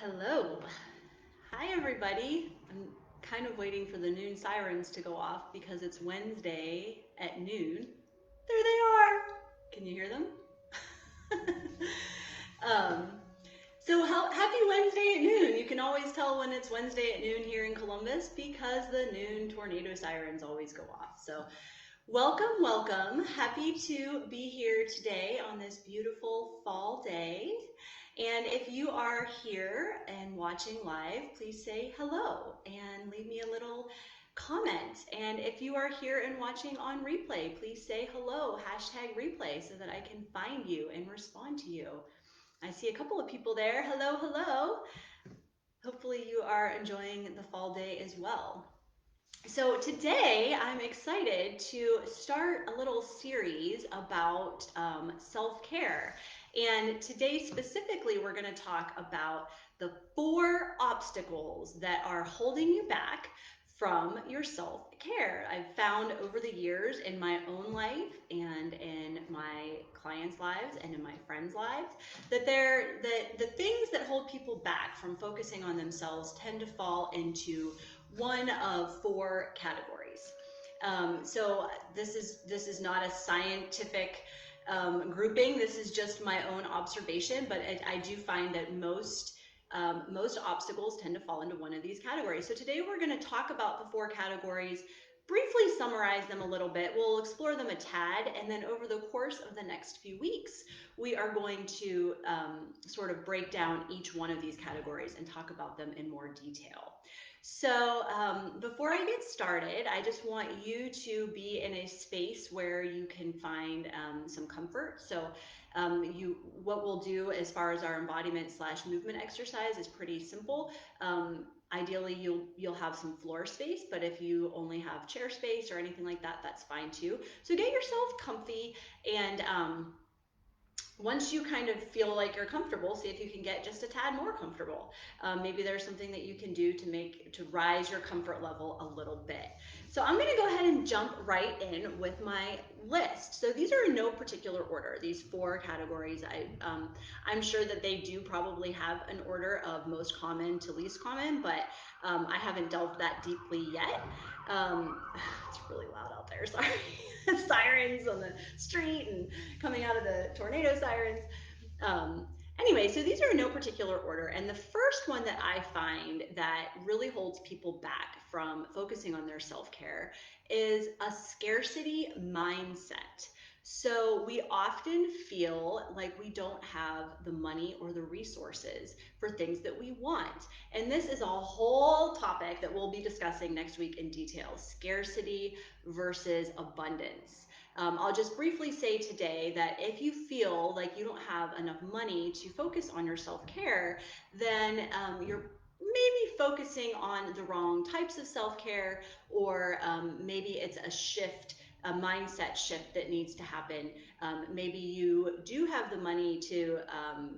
Hello. Hi, everybody. I'm kind of waiting for the noon sirens to go off because it's Wednesday at noon. There they are. Can you hear them? um, happy Wednesday at noon. You can always tell when it's Wednesday at noon here in Columbus because the noon tornado sirens always go off. So welcome, welcome. Happy to be here today on this beautiful fall day. And if you are here and watching live, please say hello and leave me a little comment. And if you are here and watching on replay, please say hello, hashtag replay, so that I can find you and respond to you. I see a couple of people there. Hello, hello. Hopefully you are enjoying the fall day as well. So today I'm excited to start a little series about self-care. And today specifically, we're going to talk about the 4 obstacles that are holding you back from your self-care. I've found over the years in my own life and in my clients' lives and in my friends' lives that the things that hold people back from focusing on themselves tend to fall into one of 4 categories. So this is not a scientific grouping. This is just my own observation, but I do find that most obstacles tend to fall into one of these categories. So today we're going to talk about the 4 categories, briefly summarize them a little bit. We'll explore them a tad, and then over the course of the next few weeks, we are going to sort of break down each one of these categories and talk about them in more detail. So before I get started, I just want you to be in a space where you can find some comfort. So what we'll do as far as our embodiment / movement exercise is pretty simple. Ideally, you'll have some floor space, but if you only have chair space or anything like that, that's fine too. So get yourself comfy, and once you kind of feel like you're comfortable, see if you can get just a tad more comfortable. Maybe there's something that you can do to rise your comfort level a little bit. So I'm going to go ahead and jump right in with my list. So these are in no particular order, these 4 categories. I'm sure that they do probably have an order of most common to least common, but I haven't delved that deeply yet. It's really loud out there, sorry. Sirens on the street and coming out of the tornado sirens. Anyway, so these are in no particular order. And the first one that I find that really holds people back from focusing on their self-care is a scarcity mindset. So we often feel like we don't have the money or the resources for things that we want. And this is a whole topic that we'll be discussing next week in detail: scarcity versus abundance. I'll just briefly say today that if you feel like you don't have enough money to focus on your self-care, then you're maybe focusing on the wrong types of self-care, or maybe it's a mindset shift that needs to happen. Maybe you do have the money to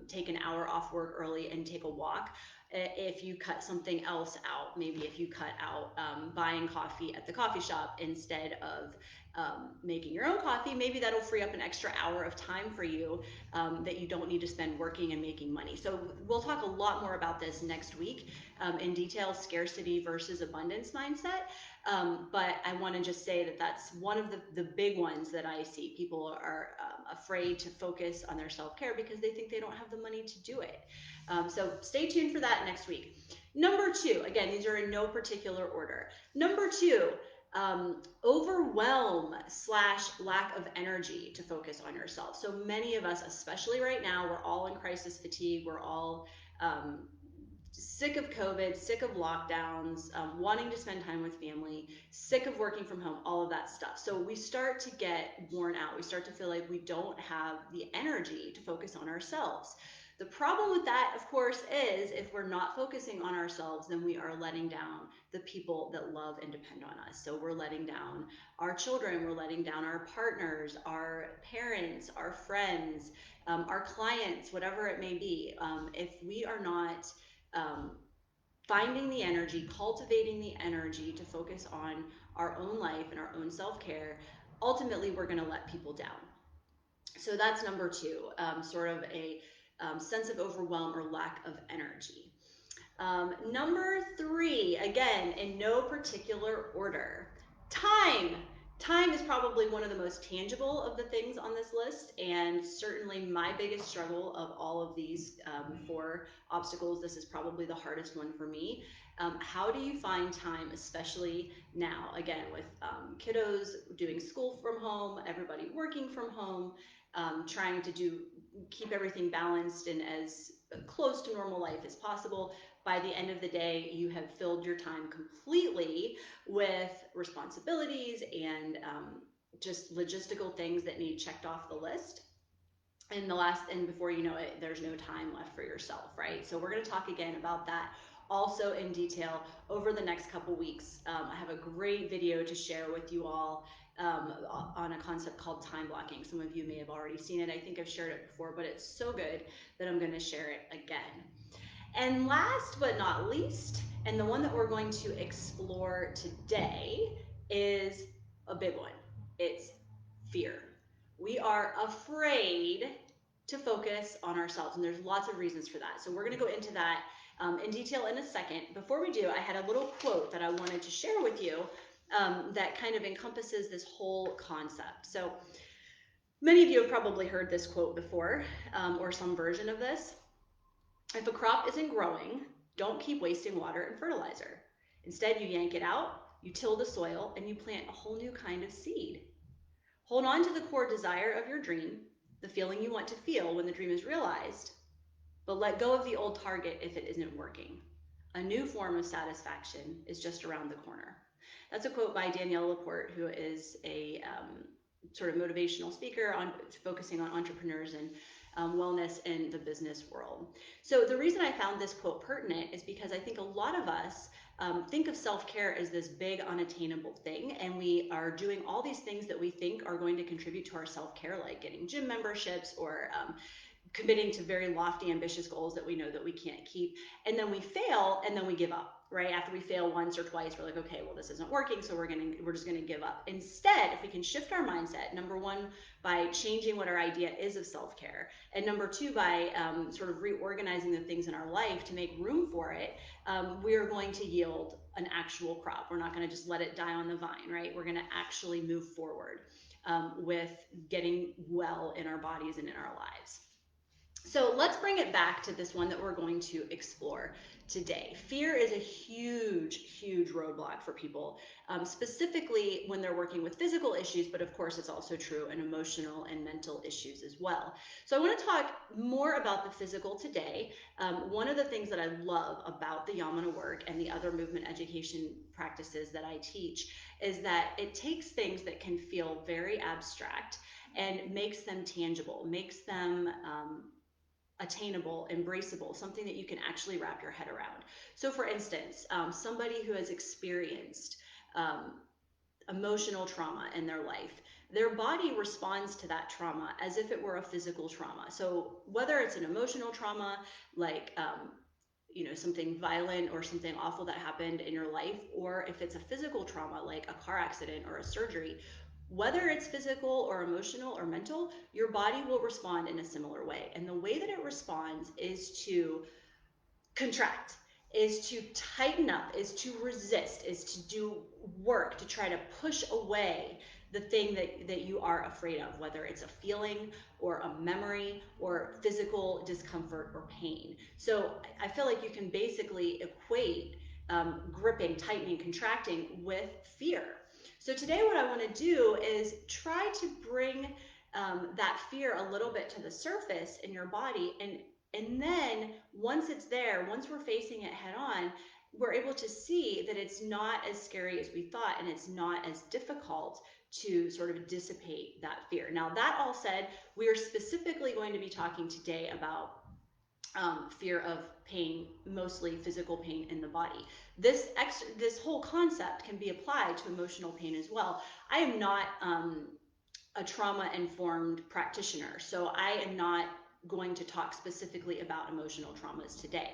take an hour off work early and take a walk. If you cut something else out, maybe if you cut out buying coffee at the coffee shop instead of making your own coffee, maybe that'll free up an extra hour of time for you that you don't need to spend working and making money. So we'll talk a lot more about this next week in detail: scarcity versus abundance mindset. But I want to just say that that's one of the big ones that I see. People are afraid to focus on their self-care because they think they don't have the money to do it. So stay tuned for that next week. Number 2, again, these are in no particular order. Number 2, overwhelm / lack of energy to focus on yourself. So many of us, especially right now, we're all in crisis fatigue. We're all sick of COVID, sick of lockdowns, wanting to spend time with family, sick of working from home, all of that stuff. So we start to get worn out. We start to feel like we don't have the energy to focus on ourselves. The problem with that, of course, is if we're not focusing on ourselves, then we are letting down the people that love and depend on us. So we're letting down our children, we're letting down our partners, our parents, our friends, our clients, whatever it may be. If we are not finding the energy, cultivating the energy to focus on our own life and our own self-care, ultimately we're going to let people down. So that's number 2, sort of a sense of overwhelm or lack of energy. Number 3, again, in no particular order, time. Time is probably one of the most tangible of the things on this list, and certainly my biggest struggle of all of these 4 obstacles. This is probably the hardest one for me. How do you find time, especially now, again, with kiddos doing school from home, everybody working from home, trying to keep everything balanced and as close to normal life as possible. By the end of the day, you have filled your time completely with responsibilities and just logistical things that need checked off the list. And before you know it, there's no time left for yourself, right? So we're going to talk again about that also in detail over the next couple weeks. I have a great video to share with you all on a concept called time blocking. Some of you may have already seen it. I think I've shared it before, but it's so good that I'm going to share it again. And last but not least, and the one that we're going to explore today is a big one. It's fear. We are afraid to focus on ourselves, and there's lots of reasons for that. So we're going to go into that in detail in a second. Before we do, I had a little quote that I wanted to share with you that kind of encompasses this whole concept. So many of you have probably heard this quote before, or some version of this. If a crop isn't growing, don't keep wasting water and fertilizer. Instead, you yank it out, you till the soil, and you plant a whole new kind of seed. Hold on to the core desire of your dream, the feeling you want to feel when the dream is realized, but let go of the old target if it isn't working. A new form of satisfaction is just around the corner. That's a quote by Danielle Laporte, who is a sort of motivational speaker focusing on entrepreneurs and wellness in the business world. So the reason I found this quote pertinent is because I think a lot of us think of self-care as this big unattainable thing, and we are doing all these things that we think are going to contribute to our self-care, like getting gym memberships or committing to very lofty, ambitious goals that we know that we can't keep. And then we fail, and then we give up, right? After we fail once or twice, we're like, okay, well, this isn't working, so we're just gonna give up. Instead, if we can shift our mindset, number one, by changing what our idea is of self-care, and number two, by sort of reorganizing the things in our life to make room for it, we are going to yield an actual crop. We're not gonna just let it die on the vine, right? We're gonna actually move forward with getting well in our bodies and in our lives. So let's bring it back to this one that we're going to explore today. Fear is a huge, huge roadblock for people, specifically when they're working with physical issues, but of course it's also true in emotional and mental issues as well. So I want to talk more about the physical today. One of the things that I love about the Yamana work and the other movement education practices that I teach is that it takes things that can feel very abstract and makes them tangible, makes them attainable, embraceable, something that you can actually wrap your head around. So for instance, somebody who has experienced emotional trauma in their life, their body responds to that trauma as if it were a physical trauma. So whether it's an emotional trauma, like something violent or something awful that happened in your life, or if it's a physical trauma like a car accident or a surgery, whether it's physical or emotional or mental, your body will respond in a similar way. And the way that it responds is to contract, is to tighten up, is to resist, is to do work to try to push away the thing that you are afraid of, whether it's a feeling or a memory or physical discomfort or pain. So I feel like you can basically equate gripping, tightening, contracting with fear. So today what I want to do is try to bring that fear a little bit to the surface in your body, and then once it's there, once we're facing it head on, we're able to see that it's not as scary as we thought, and it's not as difficult to sort of dissipate that fear. Now, that all said, we are specifically going to be talking today about fear of pain, mostly physical pain in the body. This whole concept can be applied to emotional pain as well. I am not a trauma-informed practitioner, so I am not going to talk specifically about emotional traumas today.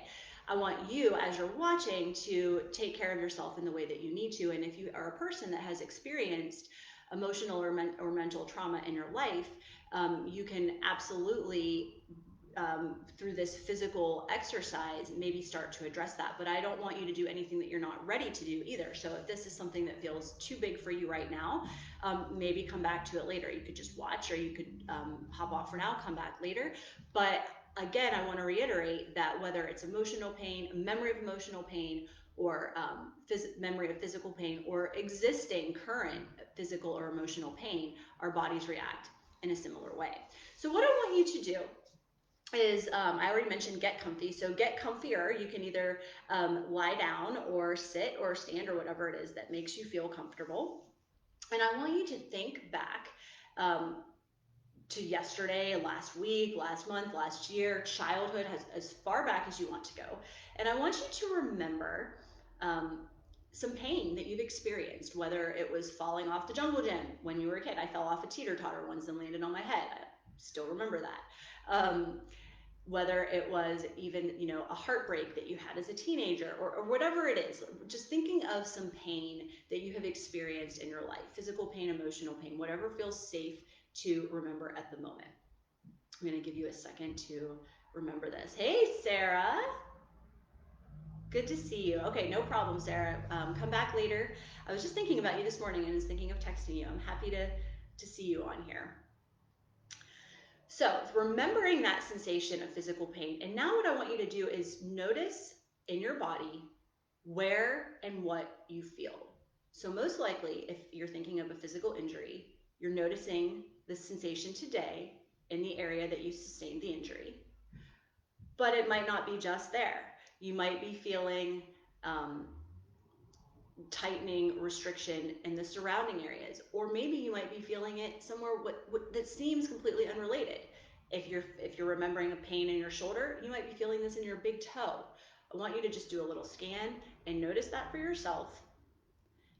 I want you, as you're watching, to take care of yourself in the way that you need to. And if you are a person that has experienced emotional or mental trauma in your life, you can absolutely through this physical exercise, maybe start to address that. But I don't want you to do anything that you're not ready to do either. So if this is something that feels too big for you right now, maybe come back to it later. You could just watch, or you could hop off for now, come back later. But again, I want to reiterate that whether it's emotional pain, memory of emotional pain, or memory of physical pain, or existing current physical or emotional pain, our bodies react in a similar way. So what I want you to do is, I already mentioned get comfy. So get comfier. You can either lie down or sit or stand or whatever it is that makes you feel comfortable. And I want you to think back to yesterday, last week, last month, last year, childhood, as far back as you want to go. And I want you to remember some pain that you've experienced, whether it was falling off the jungle gym when you were a kid. I fell off a teeter-totter once and landed on my head. I still remember that. Whether it was even, a heartbreak that you had as a teenager, or whatever it is, just thinking of some pain that you have experienced in your life, physical pain, emotional pain, whatever feels safe to remember at the moment. I'm going to give you a second to remember this. Hey, Sarah. Good to see you. Okay, no problem, Sarah. Come back later. I was just thinking about you this morning and was thinking of texting you. I'm happy to see you on here. So remembering that sensation of physical pain. And now what I want you to do is notice in your body where and what you feel. So most likely, if you're thinking of a physical injury, you're noticing the sensation today in the area that you sustained the injury. But it might not be just there. You might be feeling tightening, restriction in the surrounding areas, or maybe you might be feeling it somewhere that seems completely unrelated. If you're remembering a pain in your shoulder, you might be feeling this in your big toe. I want you to just do a little scan and notice that for yourself,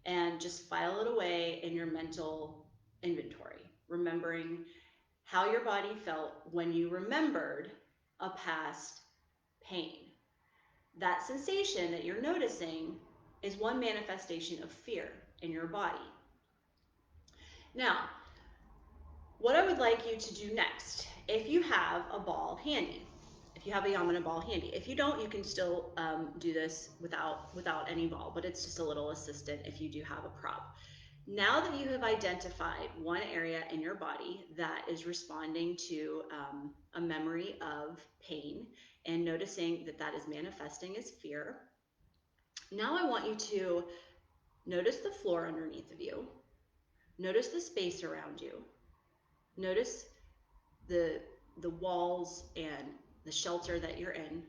and just file it away in your mental inventory, remembering how your body felt when you remembered a past pain. That sensation that you're noticing is one manifestation of fear in your body. Now, what I would like you to do next, if you have a ball handy, if you have a Yamuna ball handy. If you don't, you can still do this without any ball, but it's just a little assistant if you do have a prop. Now that you have identified one area in your body that is responding to a memory of pain and noticing that that is manifesting as fear, now I want you to notice the floor underneath of you. Notice the space around you. Notice the walls and the shelter that you're in.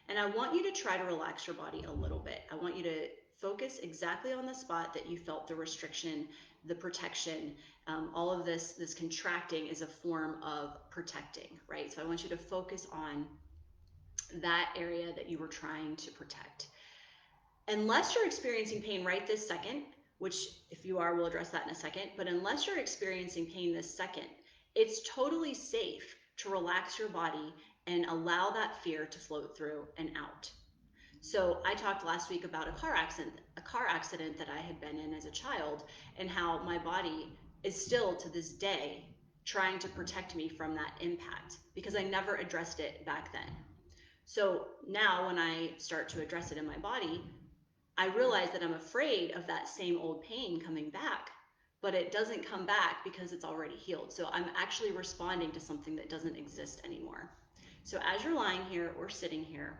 And I want you to try to relax your body a little bit. I want you to focus exactly on the spot that you felt the restriction, the protection. All of this contracting is a form of protecting, right? So I want you to focus on that area that you were trying to protect. Unless you're experiencing pain right this second, which if you are, we'll address that in a second, but unless you're experiencing pain this second, it's totally safe to relax your body and allow that fear to float through and out. So I talked last week about a car accident that I had been in as a child, and how my body is still to this day trying to protect me from that impact because I never addressed it back then. So now when I start to address it in my body, I realize that I'm afraid of that same old pain coming back, but it doesn't come back because it's already healed. So I'm actually responding to something that doesn't exist anymore. So as you're lying here or sitting here,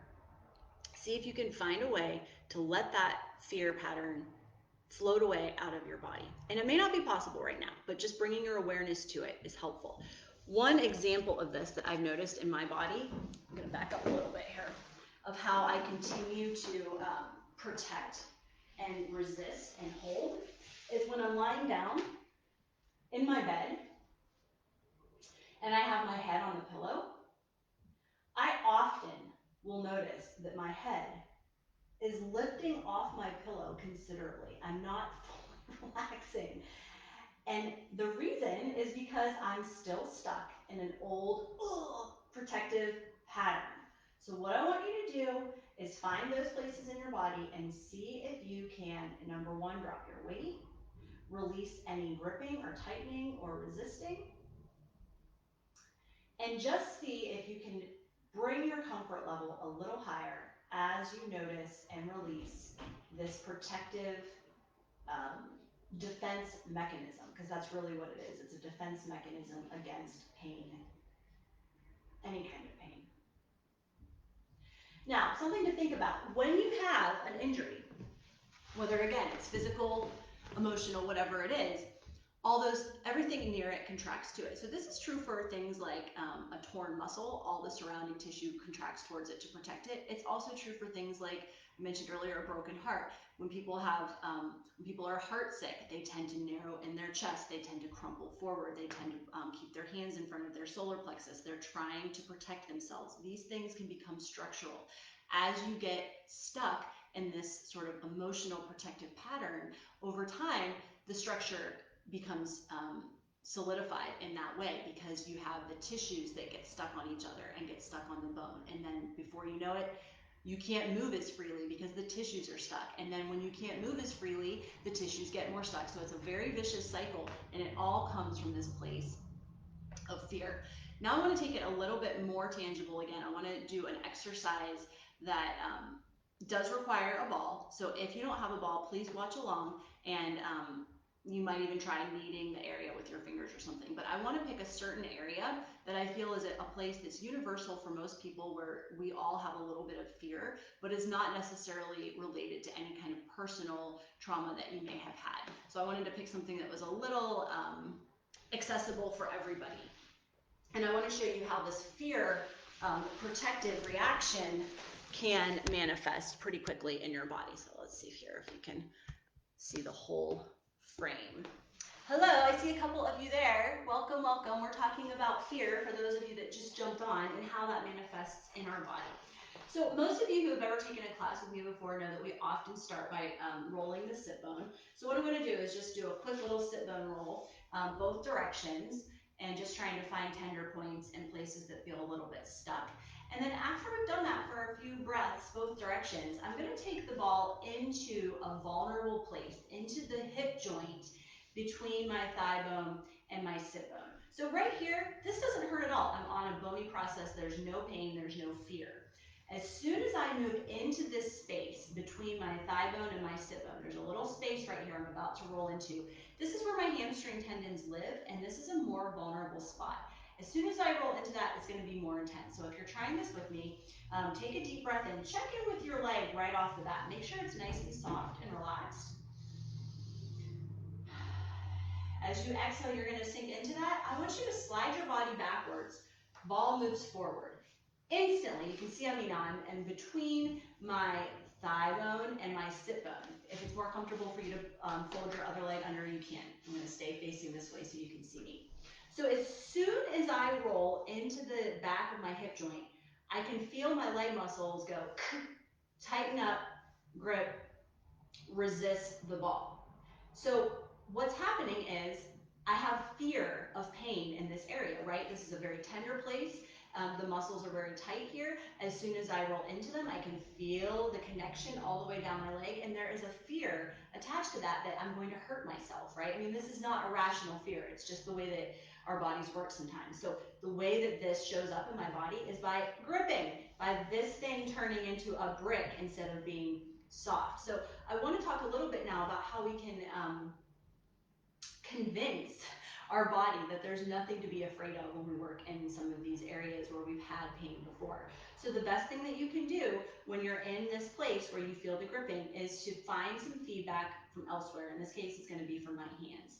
see if you can find a way to let that fear pattern float away out of your body. And it may not be possible right now, but just bringing your awareness to it is helpful. One example of this that I've noticed in my body, I'm going to back up a little bit here, of how I continue to protect and resist and hold, is when I'm lying down in my bed and I have my head on the pillow. I often will notice that my head is lifting off my pillow considerably. I'm not fully relaxing. And the reason is because I'm still stuck in an old protective pattern. So what I want you to do is find those places in your body and see if you can, number one, drop your weight, release any gripping or tightening or resisting, And just see if you can bring your comfort level a little higher as you notice and release this protective defense mechanism, because that's really what it is. It's a defense mechanism against pain, any kind of pain. Now, something to think about. When you have an injury, whether again it's physical, emotional, whatever it is, everything near it contracts to it. So this is true for things like a torn muscle. All the surrounding tissue contracts towards it to protect it. It's also true for things like I mentioned earlier, a broken heart. When people are heart sick, they tend to narrow in their chest. They tend to crumple forward. They tend to keep their hands in front of their solar plexus. They're trying to protect themselves. These things can become structural. As you get stuck in this sort of emotional protective pattern, over time, the structure becomes solidified in that way, because you have the tissues that get stuck on each other and get stuck on the bone. And then before you know it, you can't move as freely because the tissues are stuck. And then when you can't move as freely, the tissues get more stuck. So it's a very vicious cycle, and it all comes from this place of fear. Now I want to take it a little bit more tangible again. I want to do an exercise that does require a ball. So if you don't have a ball, please watch along, and you might even try kneading the area with your fingers or something. But I want to pick a certain area that I feel is a place that's universal for most people, where we all have a little bit of fear, but is not necessarily related to any kind of personal trauma that you may have had. So I wanted to pick something that was a little accessible for everybody. And I want to show you how this fear protective reaction can manifest pretty quickly in your body. So let's see here if you can see the whole frame. Hello, I see a couple of you there. Welcome, welcome. We're talking about fear for those of you that just jumped on, and how that manifests in our body. So most of you who have ever taken a class with me before know that we often start by rolling the sit bone. So what I'm going to do is just do a quick little sit bone roll, both directions, and just trying to find tender points and places that feel a little bit stuck. And then after I've done that for a few breaths, both directions, I'm going to take the ball into a vulnerable place, into the hip joint between my thigh bone and my sit bone. So right here, this doesn't hurt at all. I'm on a bony process. There's no pain. There's no fear. As soon as I move into this space between my thigh bone and my sit bone, there's a little space right here I'm about to roll into. This is where my hamstring tendons live, and this is a more vulnerable spot. As soon as I roll into that, it's going to be more intense. So if you're trying this with me, take a deep breath in. Check in with your leg right off the bat. Make sure it's nice and soft and relaxed. As you exhale, you're going to sink into that. I want you to slide your body backwards. Ball moves forward. Instantly, you can see I'm in between my thigh bone and my sit bone. If it's more comfortable for you to fold your other leg under, you can. I'm going to stay facing this way so you can see me. So as soon as I roll into the back of my hip joint, I can feel my leg muscles go tighten up, grip, resist the ball. So what's happening is I have fear of pain in this area, right? This is a very tender place. The muscles are very tight here. As soon as I roll into them, I can feel the connection all the way down my leg, and there is a fear attached to that I'm going to hurt myself, right? I mean, this is not a rational fear. It's just the way that our bodies work sometimes. So the way that this shows up in my body is by gripping, by this thing turning into a brick instead of being soft. So I want to talk a little bit now about how we can convince our body that there's nothing to be afraid of when we work in some of these areas where we've had pain before. So the best thing that you can do when you're in this place where you feel the gripping is to find some feedback from elsewhere. In this case, it's going to be from my hands.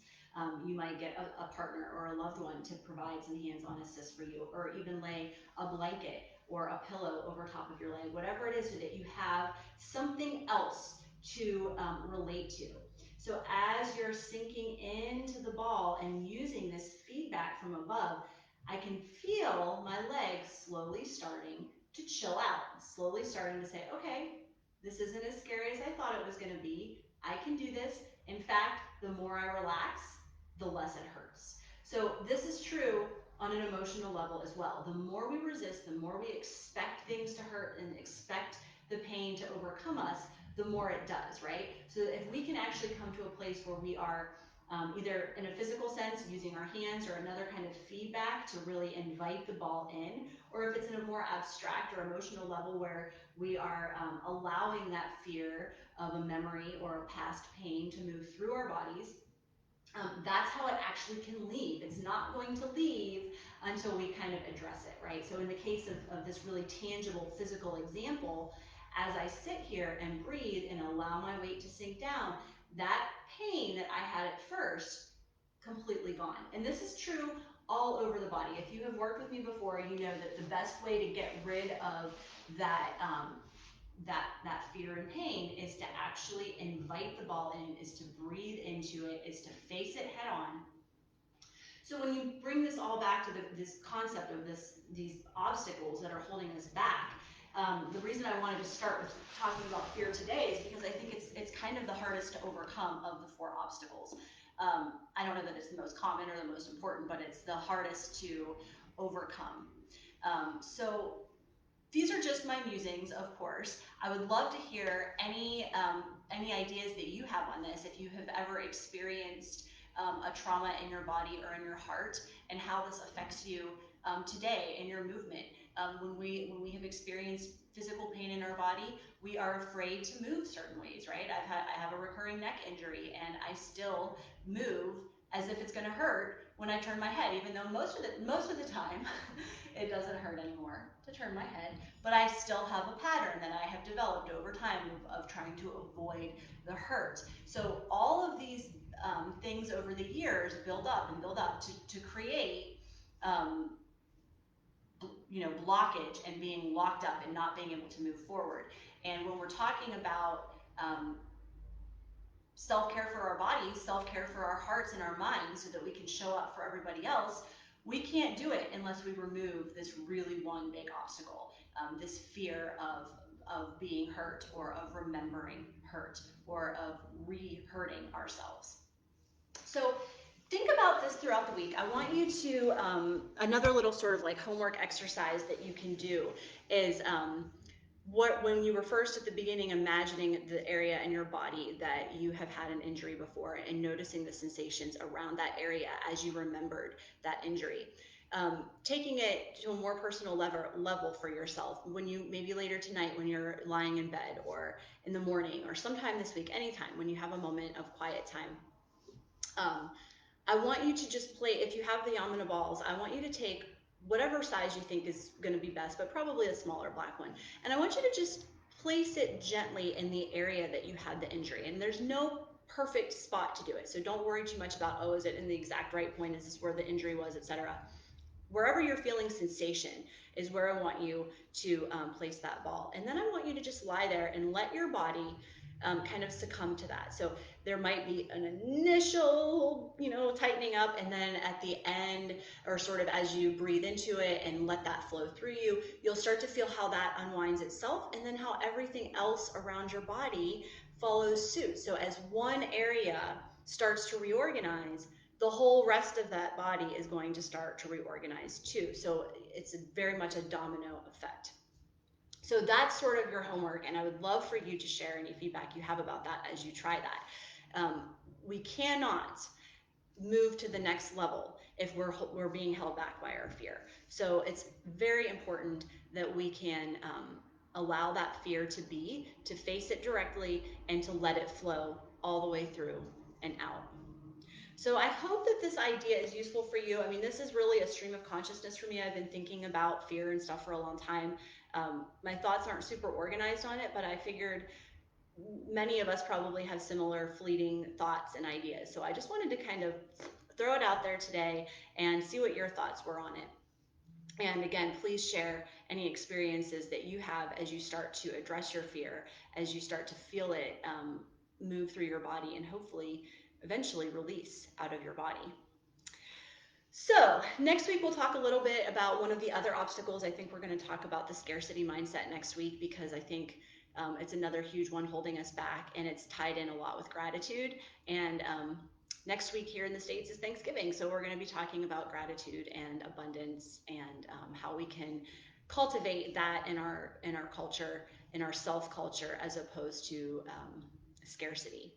You might get a partner or a loved one to provide some hands-on assist for you, or even lay a blanket or a pillow over top of your leg, whatever it is, so that you have something else to relate to. So as you're sinking into the ball and using this feedback from above, I can feel my legs slowly starting to chill out, slowly starting to say, okay, this isn't as scary as I thought it was going to be. I can do this. In fact, the more I relax, the less it hurts. So this is true on an emotional level as well. The more we resist, the more we expect things to hurt and expect the pain to overcome us, the more it does, right? So if we can actually come to a place where we are either in a physical sense, using our hands, or another kind of feedback to really invite the ball in, or if it's in a more abstract or emotional level where we are allowing that fear of a memory or a past pain to move through our bodies. That's how it actually can leave. It's not going to leave until we kind of address it, right? So in the case of this really tangible physical example, as I sit here and breathe and allow my weight to sink down, that pain that I had at first, completely gone. And this is true all over the body. If you have worked with me before, you know that the best way to get rid of that that fear and pain is to actually invite the ball in, is to breathe into it, is to face it head on. So when you bring this all back to this concept of these obstacles that are holding us back, the reason I wanted to start with talking about fear today is because I think it's kind of the hardest to overcome of the 4 obstacles. I don't know that it's the most common or the most important, but it's the hardest to overcome. So these are just my musings, of course. I would love to hear any ideas that you have on this. If you have ever experienced a trauma in your body or in your heart, and how this affects you today in your movement. When we have experienced physical pain in our body, we are afraid to move certain ways, right? I have a recurring neck injury, and I still move as if it's going to hurt when I turn my head, even though most of the time it doesn't hurt anymore to turn my head, but I still have a pattern that I have developed over time of trying to avoid the hurt. So all of these things over the years build up to create blockage and being locked up and not being able to move forward. And when we're talking about self-care for our bodies, self-care for our hearts and our minds so that we can show up for everybody else, we can't do it unless we remove this really one big obstacle, this fear of being hurt, or of remembering hurt, or of re-hurting ourselves. So think about this throughout the week. I want you to, another little sort of like homework exercise that you can do is when you were first at the beginning imagining the area in your body that you have had an injury before, and noticing the sensations around that area as you remembered that injury. Taking it to a more personal level for yourself, when you maybe later tonight when you're lying in bed, or in the morning, or sometime this week, anytime when you have a moment of quiet time. I want you to just play, if you have the Yamuna balls, I want you to take whatever size you think is going to be best, but probably a smaller black one. And I want you to just place it gently in the area that you had the injury. And there's no perfect spot to do it. So don't worry too much about, oh, is it in the exact right point? Is this where the injury was, etc. Wherever you're feeling sensation is where I want you to place that ball. And then I want you to just lie there and let your body kind of succumb to that. So there might be an initial, tightening up, and then at the end, or sort of as you breathe into it and let that flow through you, you'll start to feel how that unwinds itself, and then how everything else around your body follows suit. So as one area starts to reorganize, the whole rest of that body is going to start to reorganize too. So it's very much a domino effect. So that's sort of your homework, and I would love for you to share any feedback you have about that as you try that. We cannot move to the next level if we're being held back by our fear. So it's very important that we can allow that fear to face it directly, and to let it flow all the way through and out. So I hope that this idea is useful for you. I mean, this is really a stream of consciousness for me. I've been thinking about fear and stuff for a long time. My thoughts aren't super organized on it, but I figured many of us probably have similar fleeting thoughts and ideas. So I just wanted to kind of throw it out there today and see what your thoughts were on it. And again, please share any experiences that you have as you start to address your fear, as you start to feel it move through your body, and hopefully eventually release out of your body. So next week we'll talk a little bit about one of the other obstacles. I think we're going to talk about the scarcity mindset next week, because I think it's another huge one holding us back, and it's tied in a lot with gratitude. And next week here in the States is Thanksgiving, so we're going to be talking about gratitude and abundance, and how we can cultivate that in our culture, in our self culture, as opposed to scarcity.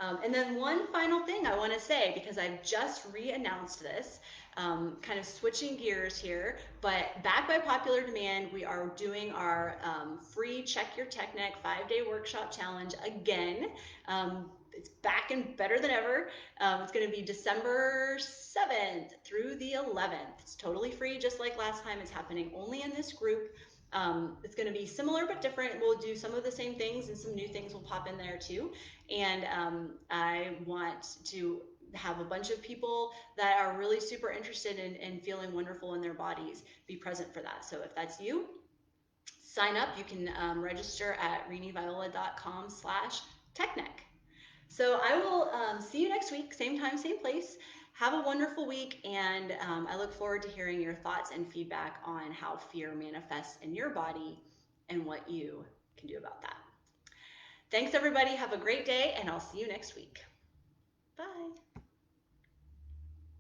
And then one final thing I want to say, because I've just re-announced this, kind of switching gears here, but back by popular demand, we are doing our free Check Your Technic 5-day workshop challenge again. It's back and better than ever. It's going to be December 7th through the 11th. It's totally free, just like last time. It's happening only in this group. It's going to be similar but different. We'll do some of the same things and some new things will pop in there too. And I want to have a bunch of people that are really super interested in feeling wonderful in their bodies be present for that. So if that's you, sign up. You can register at reniviola.com/technic. So I will see you next week, same time, same place. Have a wonderful week, and I look forward to hearing your thoughts and feedback on how fear manifests in your body and what you can do about that. Thanks, everybody. Have a great day, and I'll see you next week. Bye.